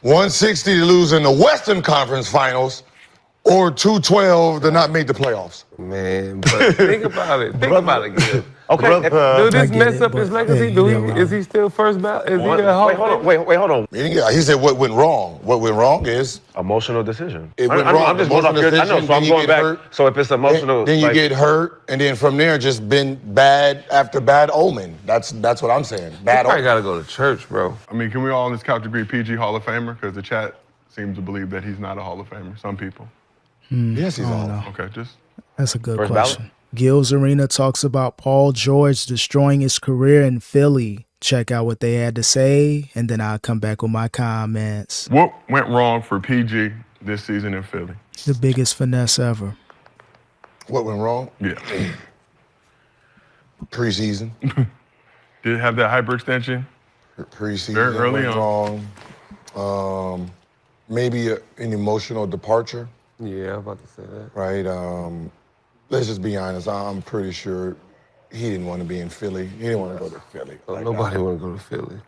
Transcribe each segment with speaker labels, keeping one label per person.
Speaker 1: 160 to lose in the Western Conference Finals, or 212 to not make the playoffs.
Speaker 2: Man, but think about it. Think about it, Gil.
Speaker 3: Okay.
Speaker 2: Do this mess up his legacy? Is he still first ballot? Is he a Hall of Famer?
Speaker 3: Wait, hold on.
Speaker 1: He said what went wrong. What went wrong is
Speaker 3: emotional decision.
Speaker 1: It went wrong.
Speaker 3: I'm just going off your. I know, so I'm going back.
Speaker 1: Hurt,
Speaker 3: so if it's emotional,
Speaker 1: then you get hurt, and then from there just been bad after bad omen. That's what I'm saying. Bad omen.
Speaker 2: I gotta go to church, bro.
Speaker 4: I mean, can we all on this couch agree PG Hall of Famer? Because the chat seems to believe that he's not a Hall of Famer. Some people.
Speaker 1: Yes, he's all.
Speaker 4: Okay, just.
Speaker 5: That's a good
Speaker 3: First
Speaker 5: question.
Speaker 3: ballot?
Speaker 5: Gil's Arena talks about Paul George destroying his career in Philly. Check out what they had to say, and then I'll come back with my comments.
Speaker 4: What went wrong for PG this season in Philly?
Speaker 5: The biggest finesse ever.
Speaker 1: What went wrong?
Speaker 4: Yeah.
Speaker 1: Preseason.
Speaker 4: Did it have that hyperextension?
Speaker 1: Preseason.
Speaker 4: Very early
Speaker 1: went wrong. Maybe an emotional departure.
Speaker 2: Yeah, I'm about to say that.
Speaker 1: Right. Let's just be honest. I'm pretty sure he didn't want to be in Philly. He didn't want to go to Philly.
Speaker 2: Nobody want to go to Philly.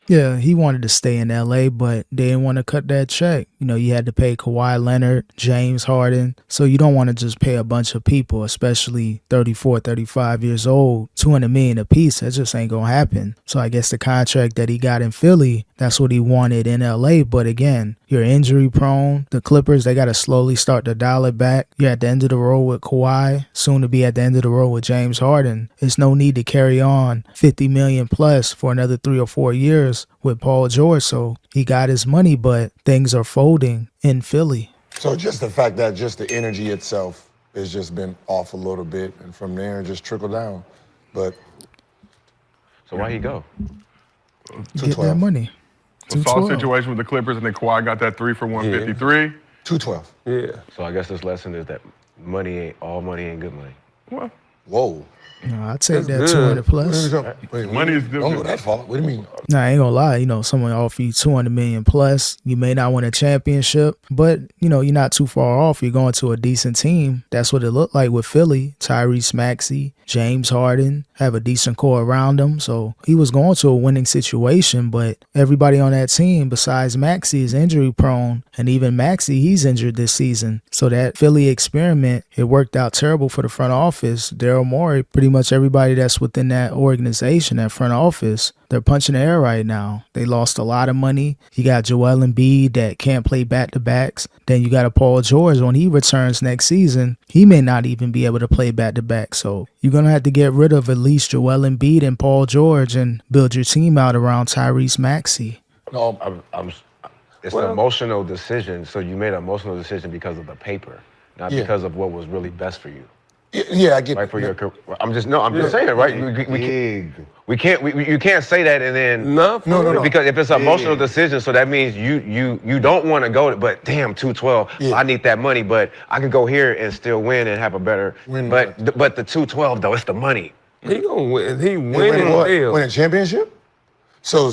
Speaker 5: Yeah, he wanted to stay in L.A., but they didn't want to cut that check. You know, you had to pay Kawhi Leonard, James Harden. So you don't want to just pay a bunch of people, especially 34, 35 years old, $200 million apiece. That just ain't going to happen. So I guess the contract that he got in Philly, that's what he wanted in L.A. But again, you're injury prone. The Clippers, they got to slowly start to dial it back. You're at the end of the road with Kawhi, soon to be at the end of the road with James Harden. There's no need to carry on $50 million plus for another 3 or 4 years with Paul George. So he got his money, but things are folding in Philly.
Speaker 1: So just the fact that just the energy itself has just been off a little bit, and from there it just trickled down. But
Speaker 3: So why he go?
Speaker 5: Get that money.
Speaker 4: So saw a situation with the Clippers, and then Kawhi got that 3 for 153.
Speaker 1: 212.
Speaker 2: Yeah.
Speaker 3: So I guess this lesson is that all money ain't good money.
Speaker 4: Well,
Speaker 1: whoa.
Speaker 5: No, I'd take that
Speaker 2: good.
Speaker 5: 200 plus.
Speaker 1: Wait,
Speaker 4: money is
Speaker 1: don't go
Speaker 4: different.
Speaker 1: that far. What do you mean?
Speaker 5: Nah, I ain't gonna lie. You know, someone offer you 200 million plus. You may not win a championship, but you know, you're not too far off. You're going to a decent team. That's what it looked like with Philly. Tyrese Maxey, James Harden have a decent core around him. So he was going to a winning situation, but everybody on that team besides Maxey is injury prone. And even Maxey, he's injured this season. So that Philly experiment, it worked out terrible for the front office. Daryl Morey, pretty much everybody that's within that organization, that front office, they're punching the air right now. They lost a lot of money. You got Joel Embiid that can't play back-to-backs. Then you got a Paul George. When he returns next season, he may not even be able to play back-to-back. So you're going to have to get rid of at least Joel Embiid and Paul George and build your team out around Tyrese Maxey.
Speaker 1: No,
Speaker 3: It's an emotional decision. So you made an emotional decision because of the paper, not because of what was really best for you.
Speaker 1: yeah, I get
Speaker 3: Right for your career. I'm just saying it, right? You can't say that and then
Speaker 2: No.
Speaker 3: because if it's an emotional decision, so that means you don't want to go, but damn, 212, I need that money, but I can go here and still win and have a better. But the 212 though, it's the money.
Speaker 2: He gonna win. He
Speaker 1: win
Speaker 2: winning
Speaker 1: what?
Speaker 2: still.
Speaker 1: Win a championship? So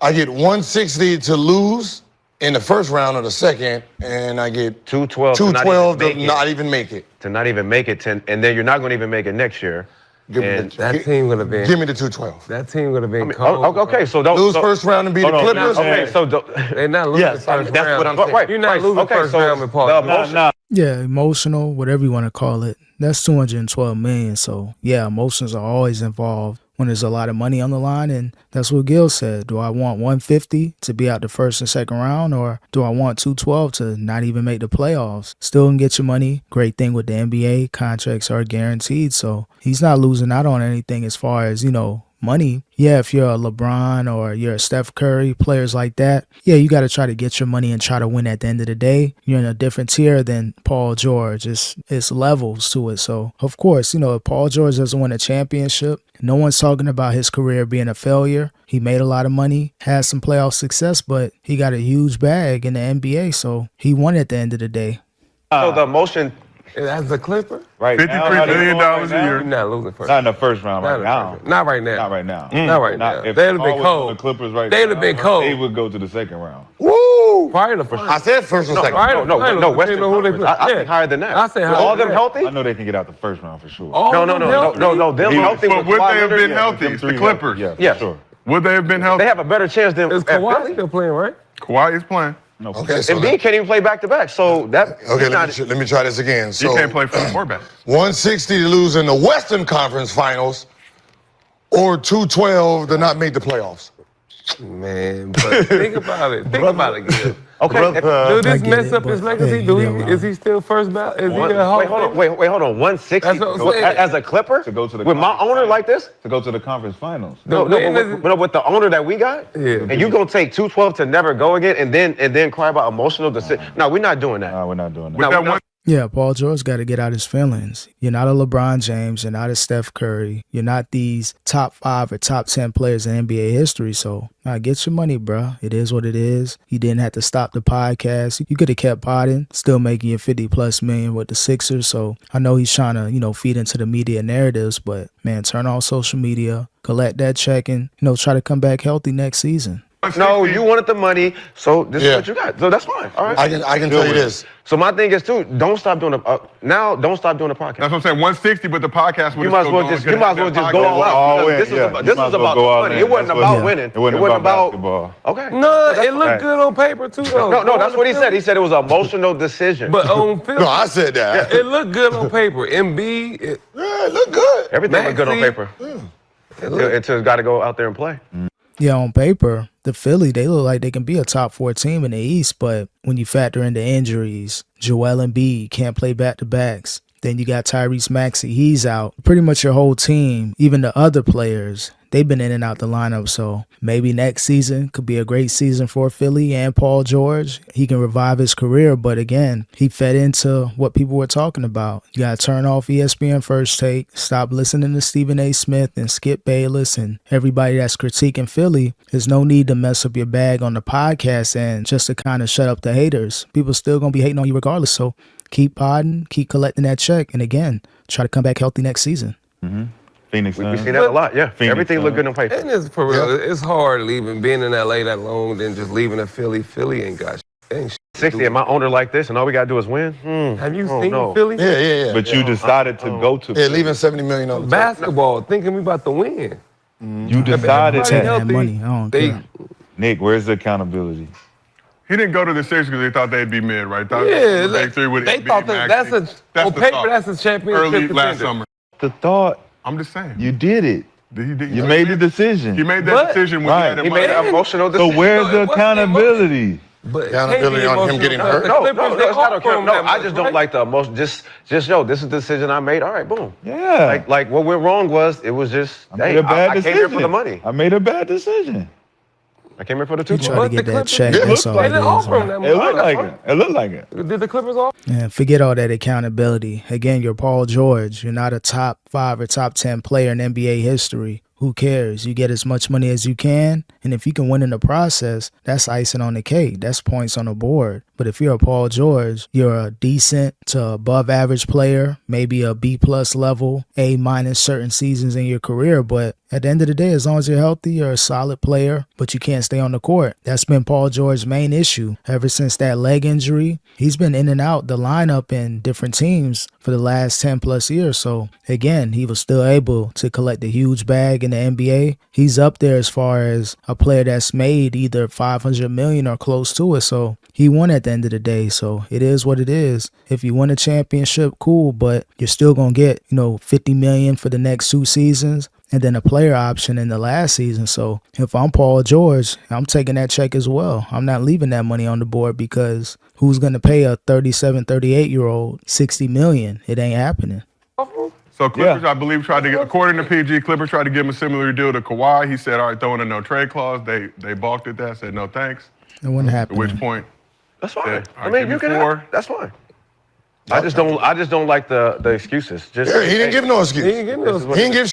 Speaker 1: I get 160 to lose in the first round or the second, and I get
Speaker 3: 212
Speaker 1: to not
Speaker 3: even make it.
Speaker 1: To not even make it.
Speaker 3: And then you're not going to even make it next year.
Speaker 2: That team would have been.
Speaker 1: Give me the 212.
Speaker 2: That team would have been cold.
Speaker 3: Okay, so don't
Speaker 1: lose first round and beat the Clippers.
Speaker 2: They're not losing the first round.
Speaker 3: That's what I'm saying.
Speaker 2: Right, you're not losing first round with Paul.
Speaker 5: Yeah, emotional, whatever you want to call it. That's $212 million. So yeah, emotions are always involved when there's a lot of money on the line, and that's what Gil said. Do I want 150 to be out the first and second round, or do I want 212 to not even make the playoffs? Still can get your money. Great thing with the NBA, contracts are guaranteed, so he's not losing out on anything as far as, you know, money. Yeah, if you're a LeBron or you're a Steph Curry, players like that, yeah, you got to try to get your money and try to win at the end of the day. You're in a different tier than Paul George. It's levels to it. So, of course, you know, if Paul George doesn't win a championship, no one's talking about his career being a failure. He made a lot of money, had some playoff success, but he got a huge bag in the NBA, so he won at the end of the day.
Speaker 3: So the emotion...
Speaker 2: As a Clipper?
Speaker 6: Right.
Speaker 4: $53 million a year.
Speaker 2: You're not losing first.
Speaker 6: Not in the first round right now.
Speaker 2: Not right now.
Speaker 6: Not right now.
Speaker 2: Not right now.
Speaker 6: If
Speaker 2: They'd have been
Speaker 6: Paul was
Speaker 2: cold.
Speaker 6: on the Clippers right
Speaker 2: They'd
Speaker 6: now,
Speaker 2: have been cold.
Speaker 6: They would go to the second round.
Speaker 1: Woo!
Speaker 2: Prior to first.
Speaker 1: I said first and second.
Speaker 3: No, Western Conference. I think higher than that.
Speaker 2: I say higher
Speaker 3: all
Speaker 2: than
Speaker 3: them
Speaker 2: that.
Speaker 3: healthy?
Speaker 6: I know they can get out the first round for sure.
Speaker 3: No. Them healthy.
Speaker 4: But would they have been healthy? It's the Clippers.
Speaker 6: Yeah, for sure.
Speaker 4: Would they have been healthy?
Speaker 3: They have a better chance than
Speaker 2: Is Kawhi still playing, right?
Speaker 4: Kawhi is playing.
Speaker 6: No,
Speaker 1: Okay, so
Speaker 3: And B can't even play back-to-back. So that
Speaker 1: okay, let me try this again.
Speaker 4: He
Speaker 1: So
Speaker 4: can't play for the quarterback.
Speaker 1: 160 to lose in the Western Conference Finals, or 212 to not make the playoffs.
Speaker 2: Man, but think about it. Think about it, Gil.
Speaker 3: okay.
Speaker 2: Do this
Speaker 5: I get
Speaker 2: mess
Speaker 5: it,
Speaker 2: up his
Speaker 5: but-
Speaker 2: legacy?
Speaker 5: Yeah,
Speaker 2: Is he still first ballot? Is he
Speaker 3: Wait,
Speaker 2: a Hall of
Speaker 3: hold on.
Speaker 2: Famer?
Speaker 3: Wait, hold on. 160
Speaker 2: That's what I'm saying.
Speaker 3: as a Clipper
Speaker 6: To go to the
Speaker 3: with my
Speaker 6: conference
Speaker 3: owner like this.
Speaker 6: to go to the conference finals.
Speaker 3: No, but with the owner that we got,
Speaker 2: Yeah.
Speaker 3: and you gonna take 212 to never go again, and then cry about emotional decision. No, we're not doing that.
Speaker 6: No, we're not doing that.
Speaker 4: With
Speaker 3: No,
Speaker 4: that
Speaker 3: no.
Speaker 4: one,
Speaker 5: Yeah, Paul George got to get out his feelings. You're not a LeBron James. You're not a Steph Curry. You're not these top 5 or top 10 players in NBA history. So, get your money, bro. It is what it is. You didn't have to stop the podcast. You could have kept potting, still making your 50+ million with the Sixers. So, I know he's trying to, feed into the media narratives, but, man, turn off social media, collect that check, and, try to come back healthy next season.
Speaker 3: No, you wanted the money, so this
Speaker 1: Yeah.
Speaker 3: is what you got. So that's fine. All right.
Speaker 1: I can tell you this.
Speaker 3: So my thing is too, don't stop doing the don't stop doing the podcast.
Speaker 4: that's what I'm saying. 160, but the podcast would
Speaker 3: You might as well just go all out.
Speaker 6: All in,
Speaker 3: This
Speaker 6: yeah.
Speaker 3: was
Speaker 6: You
Speaker 3: this
Speaker 6: might
Speaker 3: was
Speaker 6: as well
Speaker 3: about
Speaker 6: go
Speaker 3: the
Speaker 6: all
Speaker 3: money.
Speaker 6: in.
Speaker 3: It wasn't
Speaker 6: That's
Speaker 3: about
Speaker 6: what-
Speaker 3: winning.
Speaker 6: It wasn't about basketball.
Speaker 3: Okay.
Speaker 2: No, it looked
Speaker 6: right.
Speaker 2: good on paper too, though.
Speaker 3: No, that's what he said. He said it was an emotional decision.
Speaker 2: But on film,
Speaker 1: No, I said that.
Speaker 2: it looked good on paper. MB,
Speaker 1: Yeah, it looked good.
Speaker 3: Everything was good on
Speaker 2: Maxey.
Speaker 3: paper. Until it's got to go out there and play.
Speaker 5: Yeah, on paper, the Philly, they look like they can be a top 4 team in the East, but when you factor in the injuries, Joel Embiid can't play back-to-backs. Then you got Tyrese Maxey, he's out. Pretty much your whole team, even the other players, they've been in and out the lineup. So maybe next season could be a great season for Philly and Paul George. He can revive his career, but again, he fed into what people were talking about. You got to turn off ESPN First Take, stop listening to Stephen A. Smith and Skip Bayless and everybody that's critiquing Philly. There's no need to mess up your bag on the podcast and just to kind of shut up the haters. People still going to be hating on you regardless. So keep podding, keep collecting that check, and again, try to come back healthy next season.
Speaker 6: Phoenix
Speaker 3: We
Speaker 6: Suns.
Speaker 3: see that a lot. Yeah.
Speaker 6: Phoenix
Speaker 3: Everything looked good on paper.
Speaker 2: and it's for real. It's hard being in LA that long, than just leaving a Philly. Philly ain't got ain't
Speaker 3: 60 and my owner like this, and all we gotta do is win.
Speaker 2: Have you
Speaker 3: Oh,
Speaker 2: seen
Speaker 3: no.
Speaker 2: Philly?
Speaker 1: Yeah.
Speaker 6: But you decided to go to.
Speaker 1: Yeah, leaving $70 million on the table.
Speaker 2: Basketball, thinking we about to win.
Speaker 6: You decided
Speaker 2: Everybody
Speaker 5: Take
Speaker 6: that.
Speaker 5: that
Speaker 2: healthy.
Speaker 5: money. I don't
Speaker 2: They,
Speaker 5: care.
Speaker 6: Nick, where's the accountability?
Speaker 4: He didn't go to the Sixers because they thought they'd be mid, right?
Speaker 2: yeah,
Speaker 4: the big three would
Speaker 2: they
Speaker 4: be
Speaker 2: thought that
Speaker 4: Maxey.
Speaker 2: on
Speaker 4: the
Speaker 2: paper
Speaker 4: thought.
Speaker 2: that's a championship
Speaker 4: Early
Speaker 2: contender.
Speaker 4: last summer.
Speaker 6: The thought,
Speaker 4: I'm just saying.
Speaker 6: you did it.
Speaker 4: You
Speaker 6: made the decision.
Speaker 4: He made that
Speaker 2: But-
Speaker 4: decision when
Speaker 6: Right.
Speaker 4: he had him.
Speaker 3: He made an emotional
Speaker 6: So
Speaker 3: decision.
Speaker 6: where's
Speaker 2: No,
Speaker 6: the
Speaker 2: it wasn't
Speaker 6: accountability?
Speaker 2: But
Speaker 1: Accountability
Speaker 2: can't be
Speaker 1: on him
Speaker 2: emotional.
Speaker 1: getting
Speaker 2: The
Speaker 1: hurt?
Speaker 3: No,
Speaker 2: Clippers,
Speaker 3: no,
Speaker 2: they
Speaker 3: that's not
Speaker 2: offer
Speaker 3: okay.
Speaker 2: him
Speaker 3: No,
Speaker 2: that
Speaker 3: I
Speaker 2: much,
Speaker 3: just don't
Speaker 2: right?
Speaker 3: like the emotion. Just yo, this is the decision I made. All right, boom.
Speaker 6: Yeah.
Speaker 3: Like what went wrong was it was just
Speaker 6: I made a bad
Speaker 3: I
Speaker 6: decision.
Speaker 3: came here for the money.
Speaker 6: I made a bad decision.
Speaker 3: I came here for the
Speaker 5: You
Speaker 3: 2
Speaker 5: try
Speaker 2: But
Speaker 5: to
Speaker 2: the
Speaker 5: get that
Speaker 2: Clippers-
Speaker 5: check.
Speaker 6: It
Speaker 5: That's
Speaker 6: looks
Speaker 5: all
Speaker 2: They
Speaker 5: it
Speaker 2: didn't
Speaker 5: is.
Speaker 2: offer him
Speaker 5: man.
Speaker 2: that much.
Speaker 6: It looked like it. It looked like it.
Speaker 2: Did the Clippers offer?
Speaker 5: And forget all that accountability. Again, you're Paul George. You're not a top 5 or top 10 player in NBA history. Who cares? You get as much money as you can, and if you can win in the process, that's icing on the cake. That's points on the board. But if you're a Paul George, you're a decent to above average player, maybe a B+ level, A- certain seasons in your career. But at the end of the day, as long as you're healthy, you're a solid player, but you can't stay on the court. That's been Paul George's main issue. Ever since that leg injury, he's been in and out the lineup in different teams for the last 10+ years. So again, he was still able to collect a huge bag in the NBA. He's up there as far as a player that's made either 500 million or close to it. So he won at the end of the day. So it is what it is. If you win a championship, cool, but you're still going to get, 50 million for the next 2 seasons. And then a player option in the last season. So if I'm Paul George, I'm taking that check as well. I'm not leaving that money on the board because who's going to pay a 37, 38-year-old 60 million? It ain't happening.
Speaker 4: So Clippers, I believe, tried to get, according to PG, Clippers tried to give him a similar deal to Kawhi. He said, all right, throw in a no trade clause. They balked at that, said no thanks.
Speaker 5: It wouldn't
Speaker 4: At
Speaker 5: happen.
Speaker 4: which point,
Speaker 3: That's fine.
Speaker 4: Yeah,
Speaker 3: I mean,
Speaker 4: give
Speaker 3: you
Speaker 4: me
Speaker 3: can
Speaker 4: 4.
Speaker 3: have, that's fine. I just don't like the excuses. Just
Speaker 1: He didn't give no excuse.
Speaker 2: He ain't getting those.
Speaker 1: He didn't give.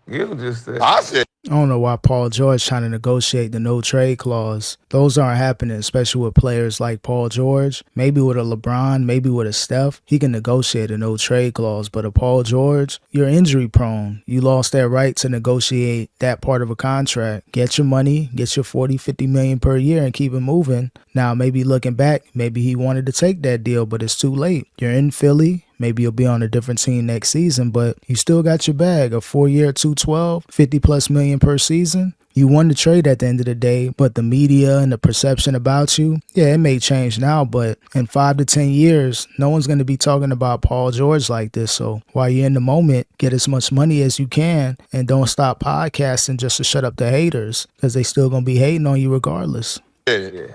Speaker 2: Gil just said.
Speaker 1: I said.
Speaker 5: I don't know why Paul George trying to negotiate the no trade clause. Those aren't happening, especially with players like Paul George. Maybe with a LeBron, maybe with a Steph, he can negotiate a no trade clause. But a Paul George, you're injury prone. You lost that right to negotiate that part of a contract. Get your money, get your 40, 50 million per year and keep it moving. Now, maybe looking back, maybe he wanted to take that deal, but it's too late. You're in Philly. Maybe you'll be on a different team next season, but you still got your bag. A 4-year, 212, 50+ million per season. You won the trade at the end of the day, but the media and the perception about you, yeah, it may change now, but in 5 to 10 years, no one's going to be talking about Paul George like this. So while you're in the moment, get as much money as you can and don't stop podcasting just to shut up the haters because they still going to be hating on you regardless.
Speaker 1: Yeah.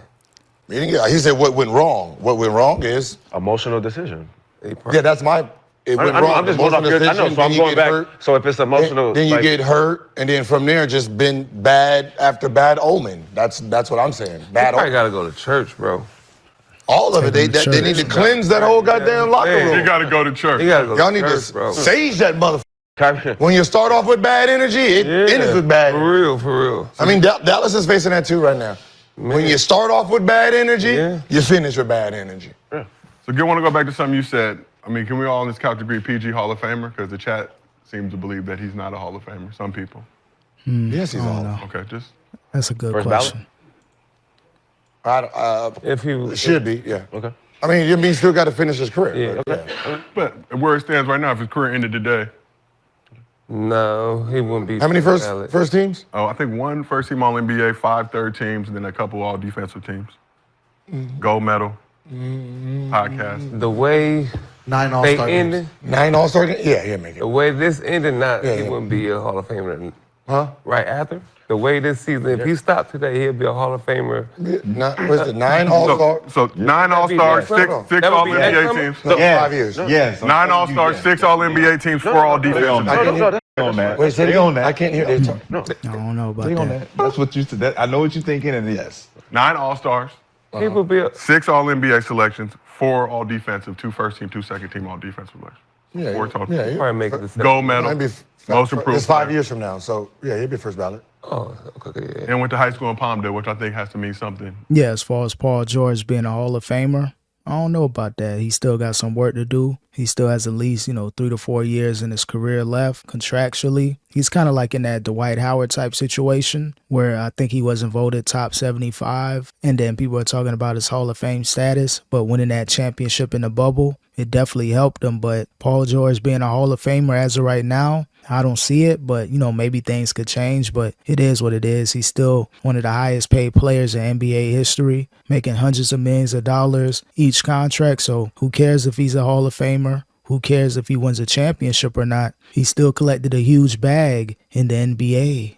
Speaker 1: He said what went wrong. What went wrong is
Speaker 3: Emotional decision.
Speaker 1: yeah, that's my. It went wrong.
Speaker 3: I'm just going off your. I know, so I'm going back.
Speaker 1: Hurt,
Speaker 3: So if it's emotional,
Speaker 1: then you get hurt, and then from there, just been bad after bad omen. That's what I'm saying. Bad
Speaker 2: I
Speaker 1: omen.
Speaker 2: gotta go to church, bro.
Speaker 1: All of it. They need to cleanse that whole goddamn locker room.
Speaker 4: You got to go to church.
Speaker 2: You gotta go
Speaker 1: Y'all
Speaker 2: to
Speaker 1: need
Speaker 2: church,
Speaker 1: to
Speaker 2: bro.
Speaker 1: sage that motherfucker.
Speaker 3: When
Speaker 1: When you start off with bad energy, it ends with bad.
Speaker 2: For real, for real.
Speaker 1: I mean, Dallas is facing that too right now. When you start off with bad energy, you finish with bad energy.
Speaker 4: So I want to go back to something you said. I mean, can we all on this couch agree PG Hall of Famer? Because the chat seems to believe that he's not a Hall of Famer. Some people.
Speaker 1: Yes, he's all.
Speaker 4: Okay, just.
Speaker 5: That's a good
Speaker 3: First
Speaker 5: question.
Speaker 2: If he
Speaker 1: Should be, yeah.
Speaker 3: Okay.
Speaker 1: I mean, he still got to finish his career.
Speaker 2: Yeah.
Speaker 1: But,
Speaker 4: But where it stands right now, if his career ended today,
Speaker 2: No, he wouldn't be.
Speaker 1: How many
Speaker 2: valid.
Speaker 1: first teams?
Speaker 4: I think 1 first team All NBA, 5 third teams, and then a couple all defensive teams. Gold medal, podcast.
Speaker 2: The way
Speaker 7: 9
Speaker 2: they
Speaker 7: All-Star games.
Speaker 2: ended,
Speaker 1: 9 All-Star games? Yeah, he'll make
Speaker 2: the
Speaker 1: it.
Speaker 2: way this ended, he
Speaker 1: Yeah.
Speaker 2: wouldn't be a Hall of Famer.
Speaker 1: Huh?
Speaker 2: Right after the way this season, if he stopped today, he'll be a Hall of Famer.
Speaker 1: What's it, 9 All-Star?
Speaker 4: So 9 All-Stars,
Speaker 2: That'd be
Speaker 4: 6
Speaker 2: that would be next
Speaker 4: All-NBA
Speaker 2: summer?
Speaker 4: teams.
Speaker 1: No,
Speaker 6: Yes.
Speaker 1: 5 years.
Speaker 6: Yes.
Speaker 4: 9 All-Stars, 6 All-NBA teams, 4 All-Defensive
Speaker 6: on
Speaker 4: teams.
Speaker 6: that. They on that.
Speaker 1: Wait, say
Speaker 6: They
Speaker 1: it
Speaker 6: on
Speaker 1: again?
Speaker 6: that.
Speaker 1: I can't hear. They talk.
Speaker 5: I don't know about
Speaker 6: They on
Speaker 5: that.
Speaker 6: that. That's what you said. I know what you're thinking, and yes.
Speaker 4: 9 All-Stars,
Speaker 2: He would be a,
Speaker 4: 6 All-NBA selections, 4 All-Defensive, 2 first team, 2 second team All-Defensive selections.
Speaker 1: Yeah,
Speaker 4: 4 total.
Speaker 1: yeah,
Speaker 2: probably make it the second.
Speaker 4: Gold medal,
Speaker 1: Might be
Speaker 4: most improved.
Speaker 1: It's 5
Speaker 4: player.
Speaker 1: years from now, so yeah, he'll be first ballot.
Speaker 2: Oh, okay, yeah.
Speaker 4: And went to high school in Palmdale, which I think has to mean something.
Speaker 5: Yeah, as far as Paul George being a Hall of Famer, I don't know about that. He still got some work to do. He still has at least, 3 to 4 years in his career left contractually. He's kind of like in that Dwight Howard type situation where I think he wasn't voted top 75. And then people are talking about his Hall of Fame status. But winning that championship in the bubble, it definitely helped him. But Paul George being a Hall of Famer as of right now, I don't see it, but maybe things could change, but it is what it is. He's still one of the highest paid players in NBA history, making hundreds of millions of dollars each contract. So who cares if he's a Hall of Famer? Who cares if he wins a championship or not? He still collected a huge bag in the NBA.